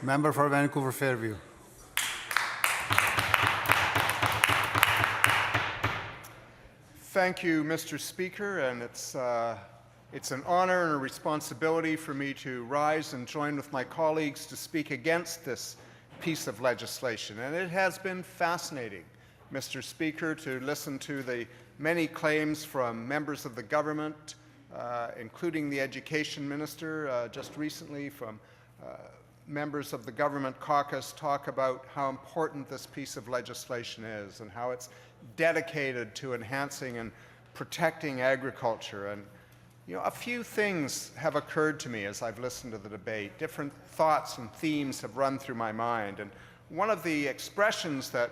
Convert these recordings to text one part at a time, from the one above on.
Member for Vancouver-Fairview. Thank you, Mr. Speaker, and it's an honor and a responsibility for me to rise and join with my colleagues to speak against this piece of legislation. And it has been fascinating, Mr. Speaker, to listen to the many claims from members of the government, including the Education Minister just recently, from members of the government caucus talk about how important this piece of legislation is and how it's dedicated to enhancing and protecting agriculture. And you know, a few things have occurred to me as I've listened to the debate. Different thoughts and themes have run through my mind. And one of the expressions that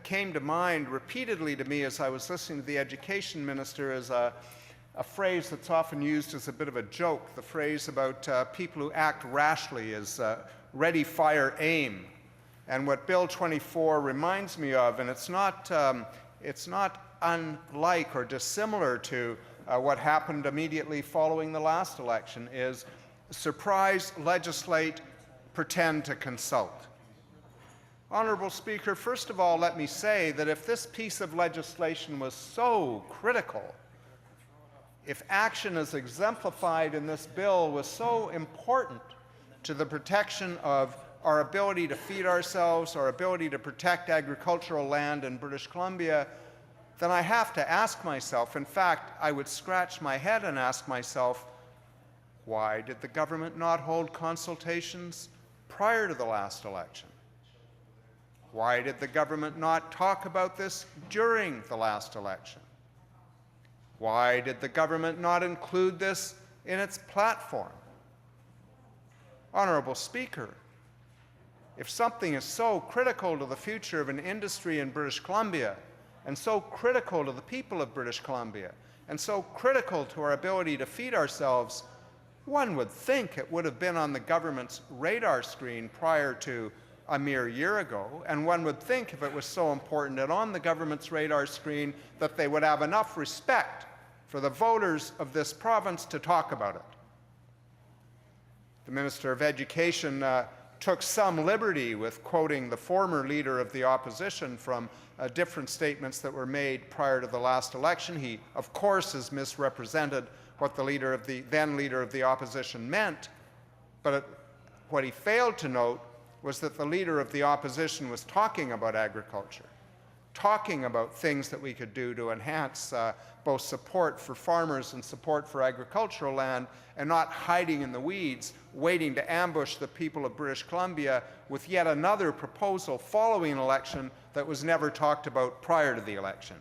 came to mind repeatedly to me as I was listening to the Education Minister is a phrase that's often used as a bit of a joke, the phrase about people who act rashly is ready, fire, aim. And what Bill 24 reminds me of, and it's not unlike or dissimilar to what happened immediately following the last election, is surprise, legislate, pretend to consult. Honorable Speaker, first of all, let me say that if this piece of legislation was so critical, if action as exemplified in this bill was so important to the protection of our ability to feed ourselves, our ability to protect agricultural land in British Columbia, then I have to ask myself, in fact, I would scratch my head and ask myself, why did the government not hold consultations prior to the last election? Why did the government not talk about this during the last election? Why did the government not include this in its platform? Honorable Speaker, if something is so critical to the future of an industry in British Columbia, and so critical to the people of British Columbia, and so critical to our ability to feed ourselves, one would think it would have been on the government's radar screen prior to a mere year ago, and one would think if it was so important and on the government's radar screen that they would have enough respect for the voters of this province to talk about it. The Minister of Education took some liberty with quoting the former leader of the opposition from different statements that were made prior to the last election. He, of course, has misrepresented what the then leader of the opposition meant, but what he failed to note was that the leader of the opposition was talking about agriculture, talking about things that we could do to enhance both support for farmers and support for agricultural land, and not hiding in the weeds, waiting to ambush the people of British Columbia with yet another proposal following an election that was never talked about prior to the election.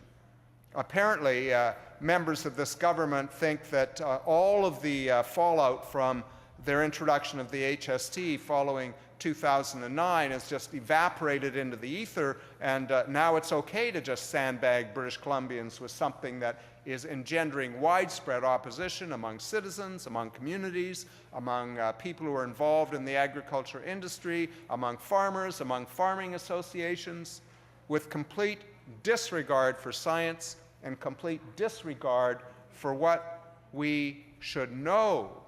Apparently, members of this government think that all of the fallout from their introduction of the HST following 2009 has just evaporated into the ether, and now it's okay to just sandbag British Columbians with something that is engendering widespread opposition among citizens, among communities, among people who are involved in the agriculture industry, among farmers, among farming associations, with complete disregard for science and complete disregard for what we should know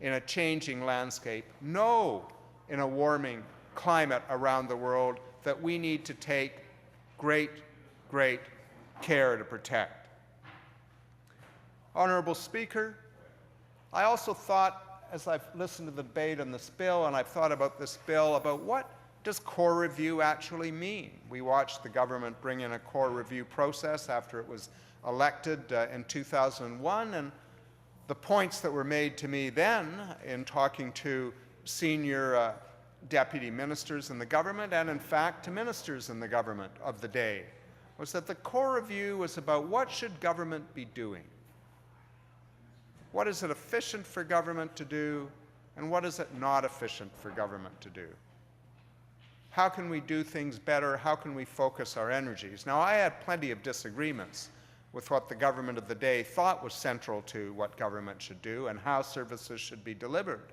in a changing landscape, know in a warming climate around the world that we need to take great, great care to protect. Honorable Speaker, I also thought, as I've listened to the debate on this bill, and I've thought about this bill, about what does core review actually mean? We watched the government bring in a core review process after it was elected in 2001, and the points that were made to me then in talking to senior deputy ministers in the government, and in fact to ministers in the government of the day, was that the core review was about what should government be doing? What is it efficient for government to do, and what is it not efficient for government to do? How can we do things better? How can we focus our energies? Now, I had plenty of disagreements with what the government of the day thought was central to what government should do and how services should be delivered.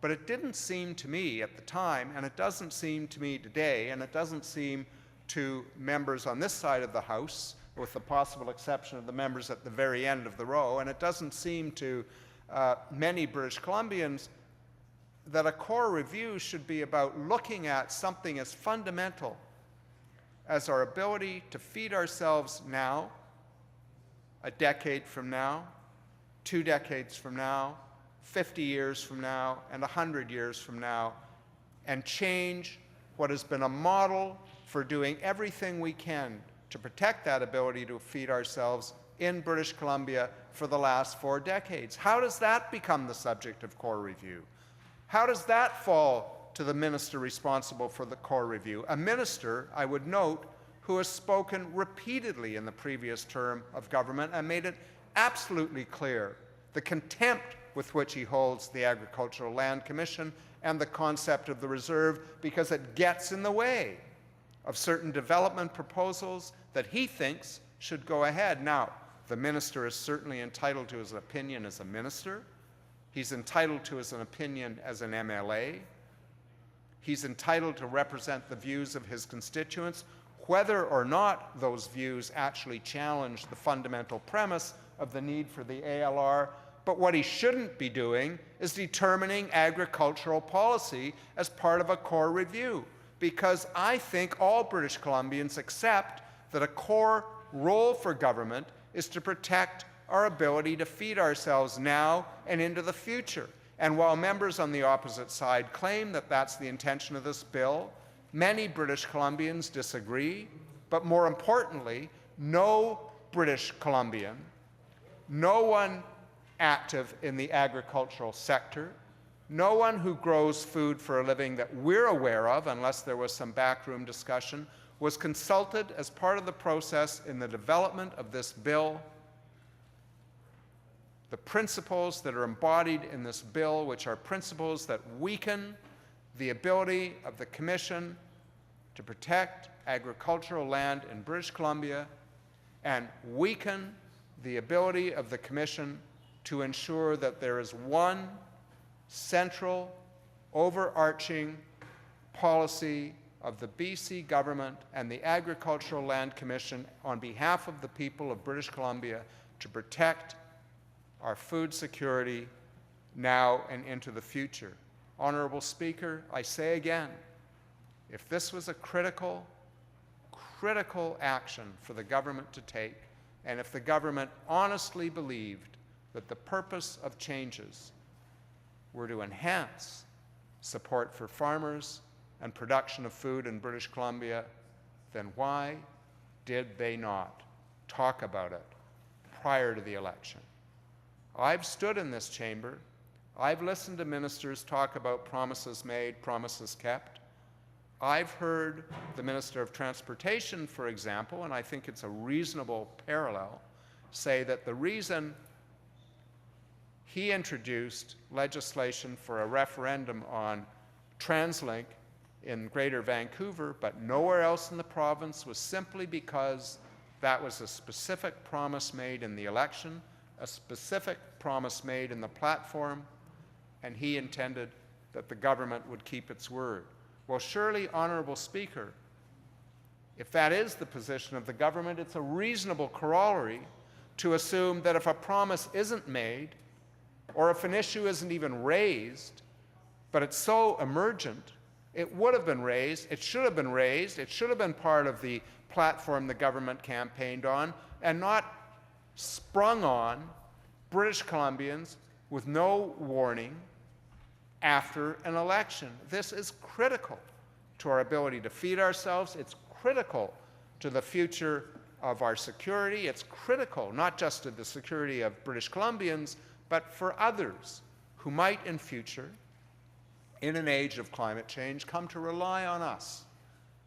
But it didn't seem to me at the time, and it doesn't seem to me today, and it doesn't seem to members on this side of the House, with the possible exception of the members at the very end of the row, and it doesn't seem to many British Columbians that a core review should be about looking at something as fundamental as our ability to feed ourselves now, a decade from now, 2 decades from now, 50 years from now, and 100 years from now, and change what has been a model for doing everything we can to protect that ability to feed ourselves in British Columbia for the last 4 decades. How does that become the subject of core review? How does that fall to the minister responsible for the core review? A minister, I would note, who has spoken repeatedly in the previous term of government and made it absolutely clear the contempt with which he holds the Agricultural Land Commission and the concept of the reserve, because it gets in the way of certain development proposals that he thinks should go ahead. Now, the minister is certainly entitled to his opinion as a minister. He's entitled to his opinion as an MLA. He's entitled to represent the views of his constituents, whether or not those views actually challenge the fundamental premise of the need for the ALR. But what he shouldn't be doing is determining agricultural policy as part of a core review, because I think all British Columbians accept that a core role for government is to protect our ability to feed ourselves now and into the future. And while members on the opposite side claim that that's the intention of this bill, many British Columbians disagree. But more importantly, no British Columbian, no one active in the agricultural sector, no one who grows food for a living that we're aware of, unless there was some backroom discussion, was consulted as part of the process in the development of this bill. The principles that are embodied in this bill, which are principles that weaken the ability of the Commission to protect agricultural land in British Columbia and weaken the ability of the Commission to ensure that there is one central, overarching policy of the BC government and the Agricultural Land Commission on behalf of the people of British Columbia to protect our food security now and into the future. Honorable Speaker, I say again, if this was a critical action for the government to take, and if the government honestly believed that the purpose of changes were to enhance support for farmers and production of food in British Columbia, then why did they not talk about it prior to the election? I've stood in this chamber. I've listened to ministers talk about promises made, promises kept. I've heard the Minister of Transportation, for example, and I think it's a reasonable parallel, say that the reason he introduced legislation for a referendum on TransLink in Greater Vancouver, but nowhere else in the province, was simply because that was a specific promise made in the election, a specific promise made in the platform, and he intended that the government would keep its word. Well, surely, Honorable Speaker, if that is the position of the government, it's a reasonable corollary to assume that if a promise isn't made, or if an issue isn't even raised, but it's so emergent, it would have been raised, it should have been raised, it should have been part of the platform the government campaigned on, and not sprung on British Columbians with no warning after an election. This is critical to our ability to feed ourselves. It's critical to the future of our security. It's critical not just to the security of British Columbians, but for others who might in future, in an age of climate change, come to rely on us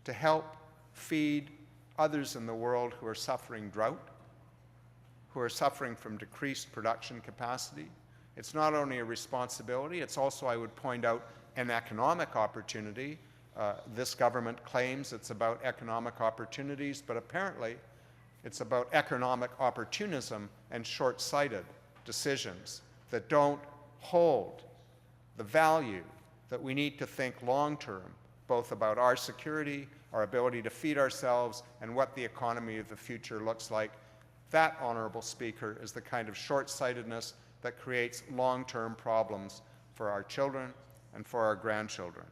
to help feed others in the world who are suffering drought, who are suffering from decreased production capacity. It's not only a responsibility, it's also, I would point out, an economic opportunity. This government claims it's about economic opportunities, but apparently it's about economic opportunism and short-sighted decisions that don't hold the value that we need to think long-term, both about our security, our ability to feed ourselves, and what the economy of the future looks like. That, Honorable Speaker, is the kind of short-sightedness that creates long-term problems for our children and for our grandchildren.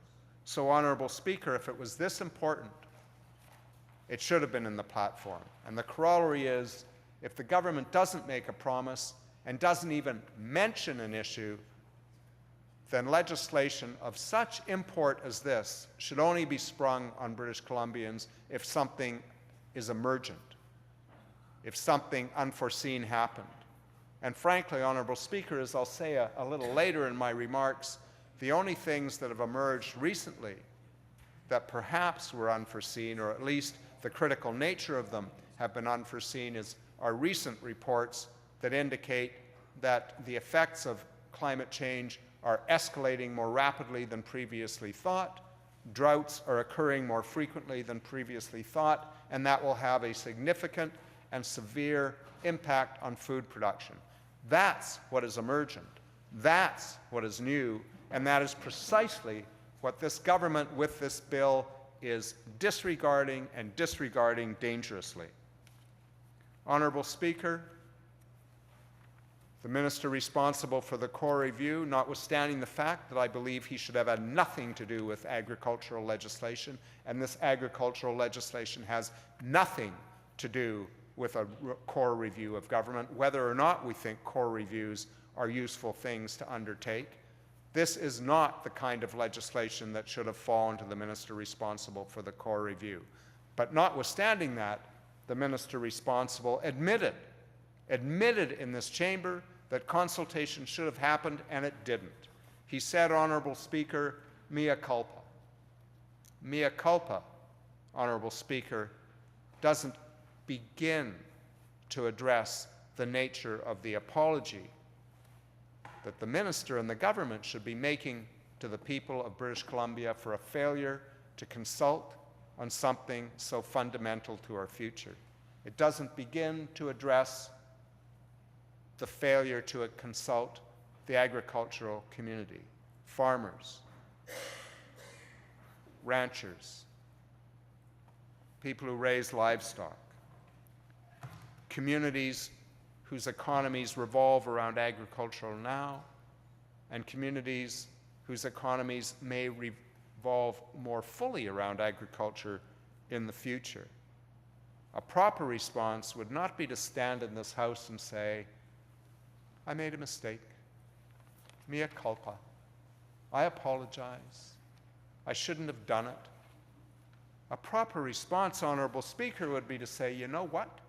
So, Honourable Speaker, if it was this important, it should have been in the platform. And the corollary is, if the government doesn't make a promise and doesn't even mention an issue, then legislation of such import as this should only be sprung on British Columbians if something is emergent, if something unforeseen happened. And frankly, Honourable Speaker, as I'll say a little later in my remarks, the only things that have emerged recently that perhaps were unforeseen, or at least the critical nature of them have been unforeseen, are recent reports that indicate that the effects of climate change are escalating more rapidly than previously thought, droughts are occurring more frequently than previously thought, and that will have a significant and severe impact on food production. That's what is emergent. That's what is new, and that is precisely what this government with this bill is disregarding, and disregarding dangerously. Honourable Speaker, the minister responsible for the core review, notwithstanding the fact that I believe he should have had nothing to do with agricultural legislation, and this agricultural legislation has nothing to do with a core review of government, whether or not we think core reviews are useful things to undertake. This is not the kind of legislation that should have fallen to the minister responsible for the core review. But notwithstanding that, the minister responsible admitted in this chamber that consultation should have happened, and it didn't. He said, Honourable Speaker, mea culpa. Mea culpa, Honourable Speaker, doesn't begin to address the nature of the apology that the minister and the government should be making to the people of British Columbia for a failure to consult on something so fundamental to our future. It doesn't begin to address the failure to consult the agricultural community, farmers, ranchers, people who raise livestock, communities whose economies revolve around agriculture now, and communities whose economies may revolve more fully around agriculture in the future. A proper response would not be to stand in this House and say, I made a mistake, mea culpa, I apologize, I shouldn't have done it. A proper response, Honourable Speaker, would be to say, you know what?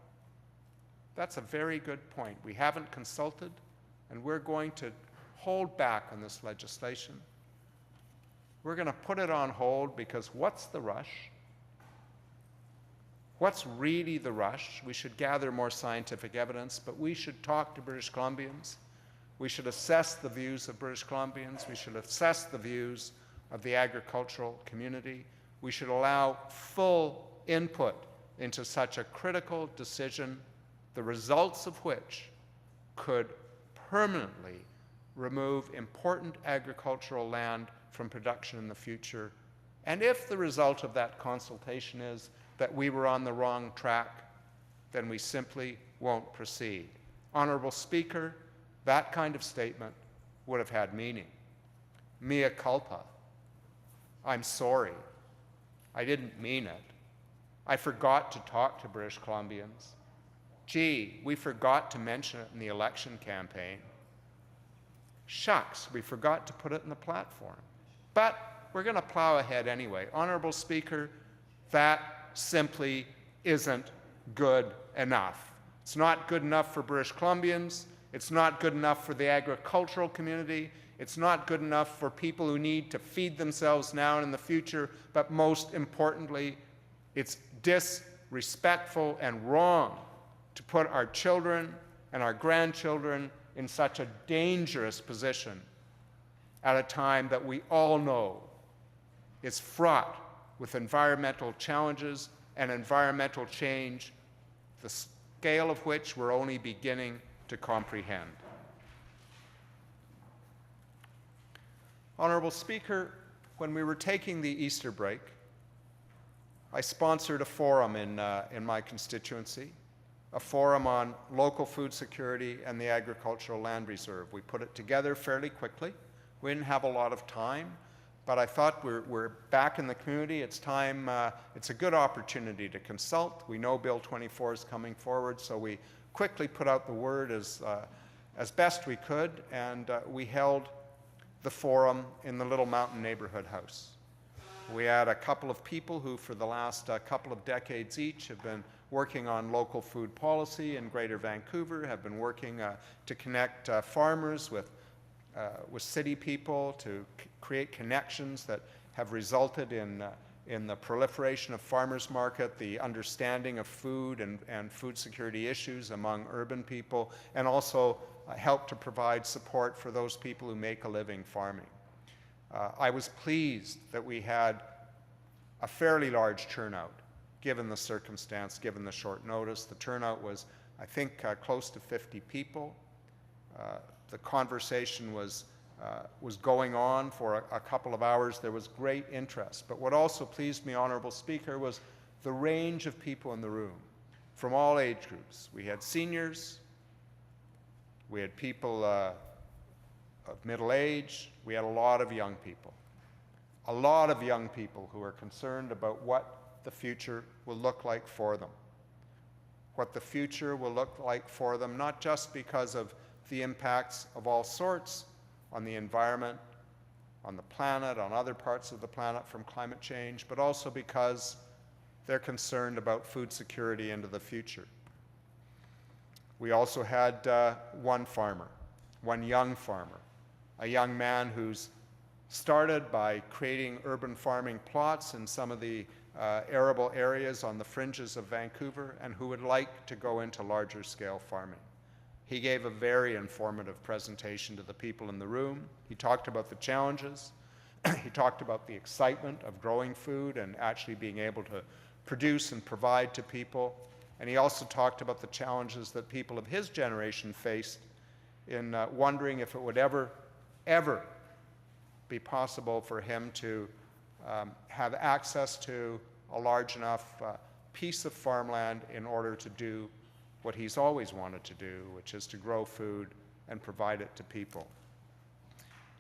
That's a very good point. We haven't consulted, and we're going to hold back on this legislation. We're going to put it on hold because what's the rush? What's really the rush? We should gather more scientific evidence, but we should talk to British Columbians. We should assess the views of British Columbians. We should assess the views of the agricultural community. We should allow full input into such a critical decision, the results of which could permanently remove important agricultural land from production in the future. And if the result of that consultation is that we were on the wrong track, then we simply won't proceed. Honourable Speaker, that kind of statement would have had meaning. Mea culpa. I'm sorry. I didn't mean it. I forgot to talk to British Columbians. Gee, we forgot to mention it in the election campaign. Shucks, we forgot to put it in the platform. But we're going to plow ahead anyway. Honourable Speaker, that simply isn't good enough. It's not good enough for British Columbians. It's not good enough for the agricultural community. It's not good enough for people who need to feed themselves now and in the future. But most importantly, it's disrespectful and wrong to put our children and our grandchildren in such a dangerous position at a time that we all know is fraught with environmental challenges and environmental change, the scale of which we're only beginning to comprehend. Honourable Speaker, when we were taking the Easter break, I sponsored a forum in my constituency, a forum on local food security and the agricultural land reserve. We put it together fairly quickly. We didn't have a lot of time, but I thought we're back in the community. It's time, it's a good opportunity to consult. We know Bill 24 is coming forward, so we quickly put out the word as best we could, and we held the forum in the Little Mountain Neighborhood House. We had a couple of people who for the last couple of decades each have been working on local food policy in Greater Vancouver, have been working to connect farmers with city people, to create connections that have resulted in the proliferation of farmers market, the understanding of food and food security issues among urban people, and also help to provide support for those people who make a living farming. I was pleased that we had a fairly large turnout, given the circumstance, given the short notice. The turnout was, I think, close to 50 people. The conversation was going on for a couple of hours. There was great interest. But what also pleased me, Honourable Speaker, was the range of people in the room from all age groups. We had seniors, we had people of middle age, we had a lot of young people. A lot of young people who are concerned about what the future will look like for them. What the future will look like for them, not just because of the impacts of all sorts on the environment, on the planet, on other parts of the planet from climate change, but also because they're concerned about food security into the future. We also had one farmer, one young farmer, a young man who's started by creating urban farming plots in some of the arable areas on the fringes of Vancouver, and who would like to go into larger scale farming. He gave a very informative presentation to the people in the room. He talked about the challenges. He talked about the excitement of growing food and actually being able to produce and provide to people. And he also talked about the challenges that people of his generation faced in wondering if it would ever be possible for him to have access to a large enough piece of farmland in order to do what he's always wanted to do, which is to grow food and provide it to people.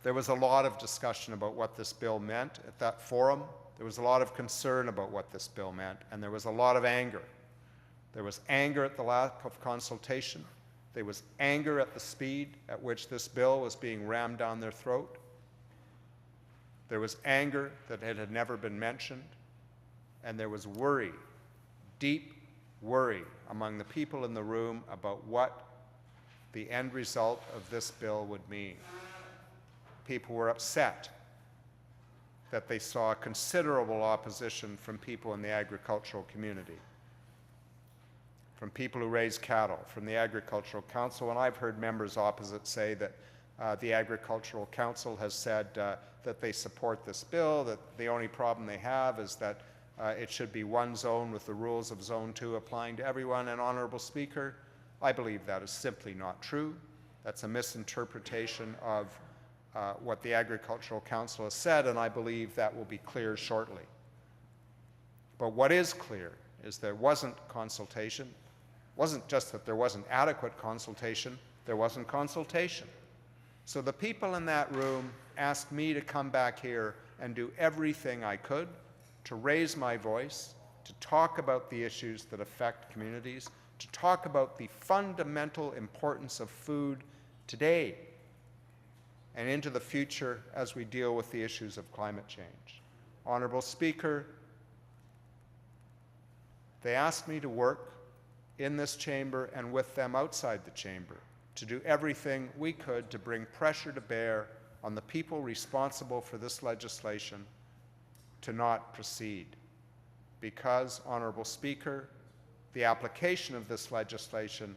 There was a lot of discussion about what this bill meant at that forum. There was a lot of concern about what this bill meant, and there was a lot of anger. There was anger at the lack of consultation. There was anger at the speed at which this bill was being rammed down their throat. There was anger that it had never been mentioned, and there was worry, deep worry among the people in the room about what the end result of this bill would mean. People were upset that they saw considerable opposition from people in the agricultural community, from people who raise cattle, from the Agricultural Council, and I've heard members opposite say that the Agricultural Council has said that they support this bill, that the only problem they have is that it should be one zone with the rules of Zone 2 applying to everyone. And Honourable Speaker, I believe that is simply not true. That's a misinterpretation of what the Agricultural Council has said, and I believe that will be clear shortly. But what is clear is there wasn't consultation. It wasn't just that there wasn't adequate consultation, there wasn't consultation. So the people in that room asked me to come back here and do everything I could to raise my voice, to talk about the issues that affect communities, to talk about the fundamental importance of food today and into the future as we deal with the issues of climate change. Honourable Speaker, they asked me to work in this chamber and with them outside the chamber to do everything we could to bring pressure to bear on the people responsible for this legislation to not proceed. Because, Honourable Speaker, the application of this legislation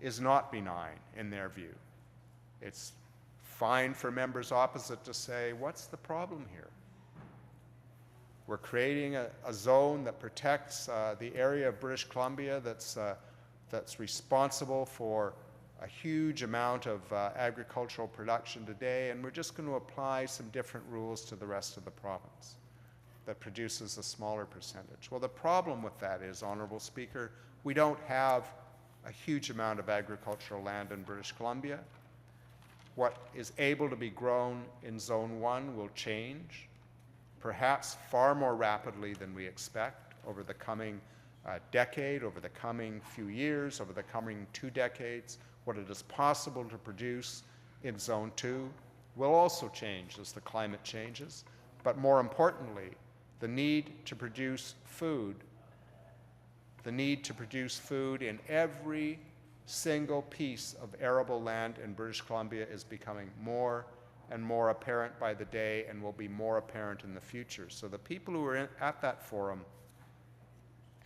is not benign in their view. It's fine for members opposite to say, what's the problem here? We're creating a zone that protects the area of British Columbia that's responsible for a huge amount of agricultural production today, and we're just going to apply some different rules to the rest of the province that produces a smaller percentage. Well, the problem with that is, Honourable Speaker, we don't have a huge amount of agricultural land in British Columbia. What is able to be grown in Zone 1 will change, perhaps far more rapidly than we expect over the coming decade, over the coming few years, over the coming 2 decades. What it is possible to produce in Zone 2 will also change as the climate changes. But more importantly, the need to produce food in every single piece of arable land in British Columbia is becoming more and more apparent by the day and will be more apparent in the future. So the people who were at that forum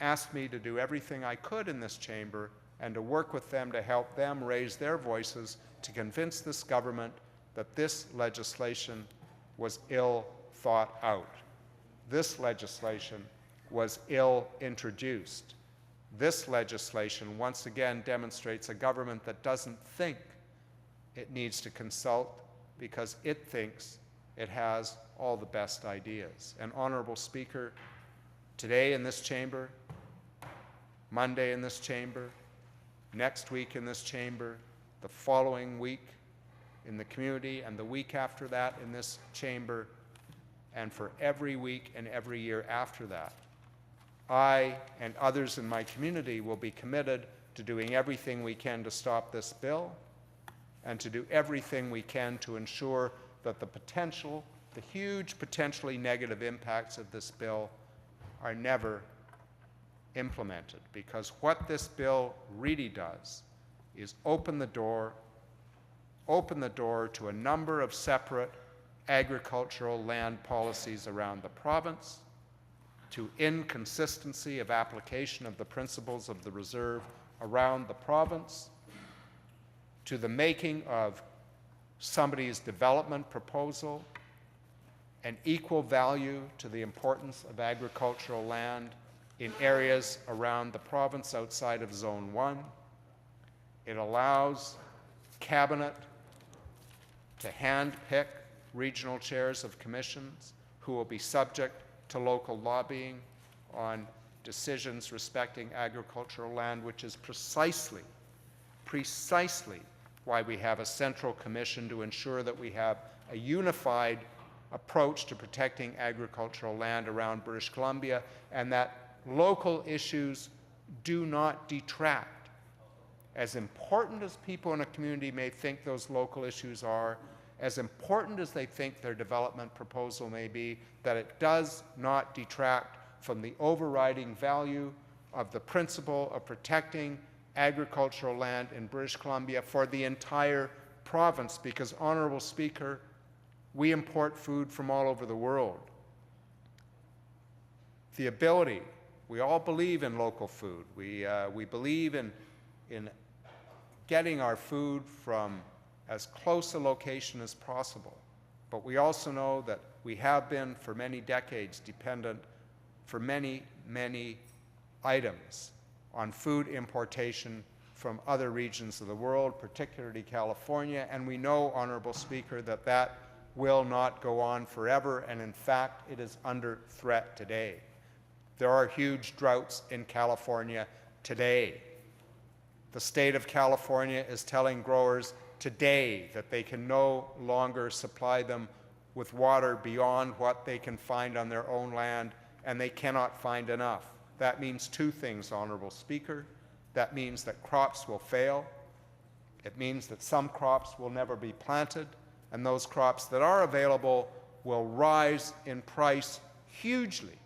asked me to do everything I could in this chamber and to work with them to help them raise their voices to convince this government that this legislation was ill thought out. This legislation was ill introduced. This legislation once again demonstrates a government that doesn't think it needs to consult because it thinks it has all the best ideas. And Honorable Speaker, today in this chamber, Monday in this chamber, next week in this chamber, the following week in the community, and the week after that in this chamber, and for every week and every year after that, I and others in my community will be committed to doing everything we can to stop this bill and to do everything we can to ensure that the huge potentially negative impacts of this bill are never implemented. Because what this bill really does is open the door to a number of separate agricultural land policies around the province, to inconsistency of application of the principles of the reserve around the province, to the making of somebody's development proposal an equal value to the importance of agricultural land in areas around the province outside of Zone 1. It allows Cabinet to hand-pick regional chairs of commissions who will be subject to local lobbying on decisions respecting agricultural land, which is precisely why we have a central commission to ensure that we have a unified approach to protecting agricultural land around British Columbia, and that local issues do not detract. As important as people in a community may think those local issues are, as important as they think their development proposal may be, that it does not detract from the overriding value of the principle of protecting agricultural land in British Columbia for the entire province. Because, Honorable Speaker, we import food from all over the world. The ability, we all believe in local food. We believe in getting our food from as close a location as possible. But we also know that we have been for many decades dependent for many, many items on food importation from other regions of the world, particularly California. And we know, Honorable Speaker, that that will not go on forever, and in fact, it is under threat today. There are huge droughts in California today. The state of California is telling growers today that they can no longer supply them with water beyond what they can find on their own land, and they cannot find enough. That means two things, Honorable Speaker. That means that crops will fail. It means that some crops will never be planted, and those crops that are available will rise in price hugely.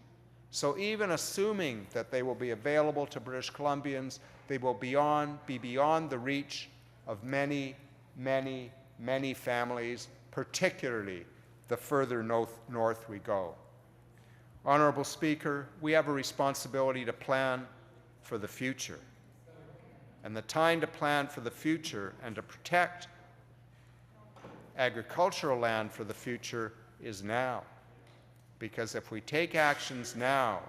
So even assuming that they will be available to British Columbians, they will be beyond the reach of many, many, many families, particularly the further north we go. Honorable Speaker, we have a responsibility to plan for the future. And the time to plan for the future and to protect agricultural land for the future is now. Because if we take actions now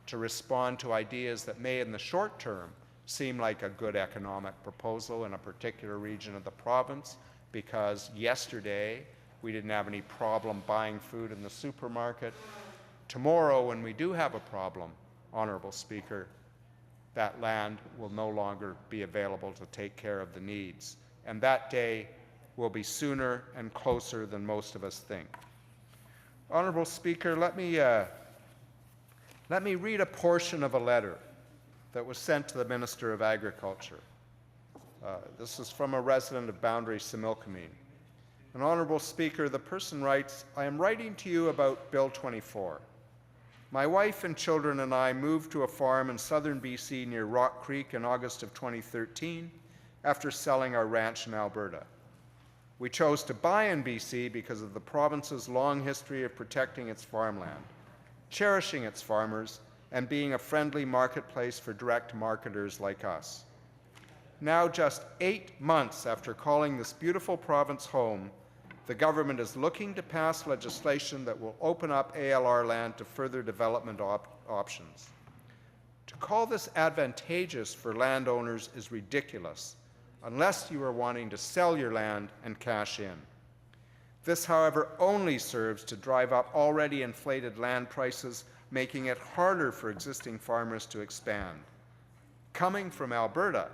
to respond to ideas that may in the short term seem like a good economic proposal in a particular region of the province, because yesterday we didn't have any problem buying food in the supermarket, tomorrow when we do have a problem, Honorable Speaker, that land will no longer be available to take care of the needs. And that day will be sooner and closer than most of us think. Honorable Speaker, let me read a portion of a letter that was sent to the Minister of Agriculture. This is from a resident of Boundary, Similkameen. And Honorable Speaker, the person writes, I am writing to you about Bill 24. My wife and children and I moved to a farm in southern BC near Rock Creek in August of 2013 after selling our ranch in Alberta. We chose to buy in BC because of the province's long history of protecting its farmland, cherishing its farmers, and being a friendly marketplace for direct marketers like us. Now, just 8 months after calling this beautiful province home, the government is looking to pass legislation that will open up ALR land to further development options. To call this advantageous for landowners is ridiculous, unless you are wanting to sell your land and cash in. This, however, only serves to drive up already inflated land prices, making it harder for existing farmers to expand. Coming from Alberta,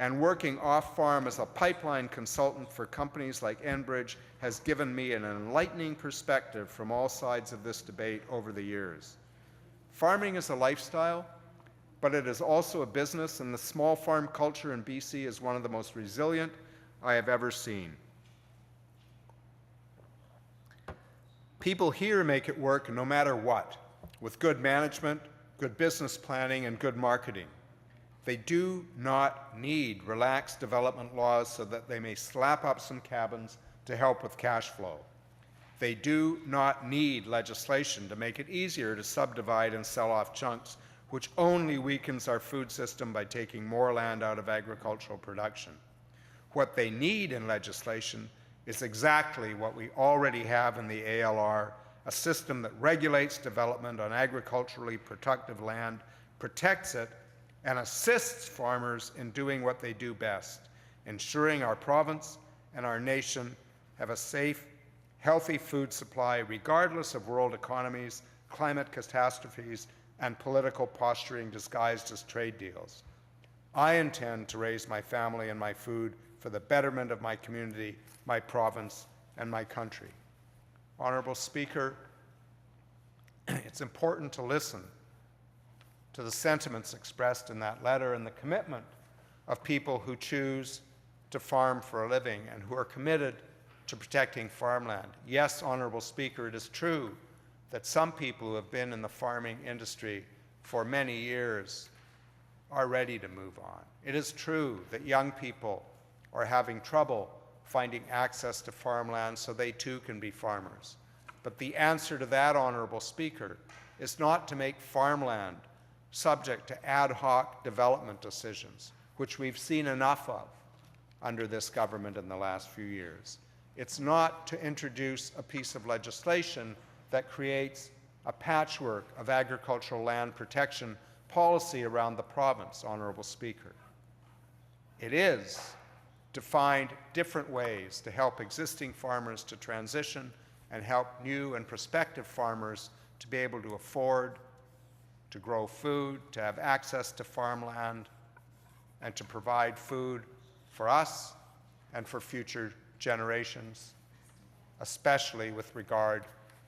and working off-farm as a pipeline consultant for companies like Enbridge has given me an enlightening perspective from all sides of this debate over the years. Farming is a lifestyle, but it is also a business, and the small farm culture in BC is one of the most resilient I have ever seen. People here make it work no matter what, with good management, good business planning, and good marketing. They do not need relaxed development laws so that they may slap up some cabins to help with cash flow. They do not need legislation to make it easier to subdivide and sell off chunks, which only weakens our food system by taking more land out of agricultural production. What they need in legislation is exactly what we already have in the ALR, a system that regulates development on agriculturally productive land, protects it, and assists farmers in doing what they do best, ensuring our province and our nation have a safe, healthy food supply regardless of world economies, climate catastrophes, and political posturing disguised as trade deals. I intend to raise my family and my food for the betterment of my community, my province, and my country. Honorable Speaker, it's important to listen to the sentiments expressed in that letter and the commitment of people who choose to farm for a living and who are committed to protecting farmland. Yes, Honorable Speaker, it is true that some people who have been in the farming industry for many years are ready to move on. It is true that young people are having trouble finding access to farmland so they too can be farmers. But the answer to that, Honorable Speaker, is not to make farmland subject to ad hoc development decisions, which we've seen enough of under this government in the last few years. It's not to introduce a piece of legislation that creates a patchwork of agricultural land protection policy around the province, Honorable Speaker. It is to find different ways to help existing farmers to transition and help new and prospective farmers to be able to afford to grow food, to have access to farmland, and to provide food for us and for future generations, especially with regard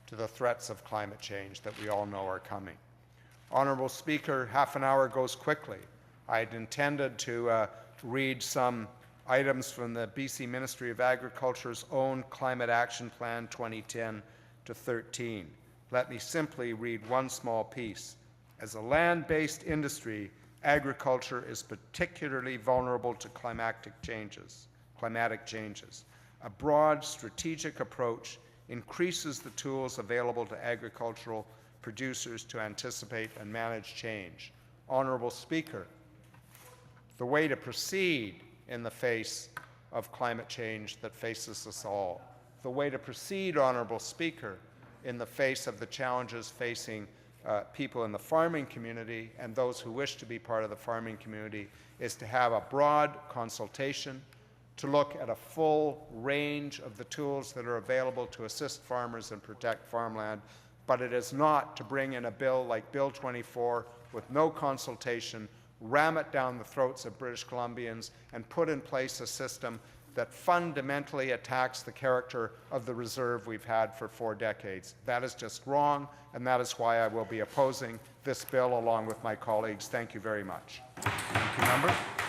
to the threats of climate change that we all know are coming. Honorable Speaker, half an hour goes quickly. I had intended to read some items from the BC Ministry of Agriculture's own Climate Action Plan 2010 to 13. Let me simply read one small piece. As a land-based industry, agriculture is particularly vulnerable to climatic changes. A broad strategic approach increases the tools available to agricultural producers to anticipate and manage change. Honorable Speaker, the way to proceed in the face of climate change that faces us all, the way to proceed, Honorable Speaker, in the face of the challenges facing people in the farming community and those who wish to be part of the farming community is to have a broad consultation, to look at a full range of the tools that are available to assist farmers and protect farmland, but it is not to bring in a bill like Bill 24 with no consultation, ram it down the throats of British Columbians, and put in place a system that fundamentally attacks the character of the reserve we've had for 4 decades. That is just wrong, and that is why I will be opposing this bill along with my colleagues. Thank you very much. Thank you, member.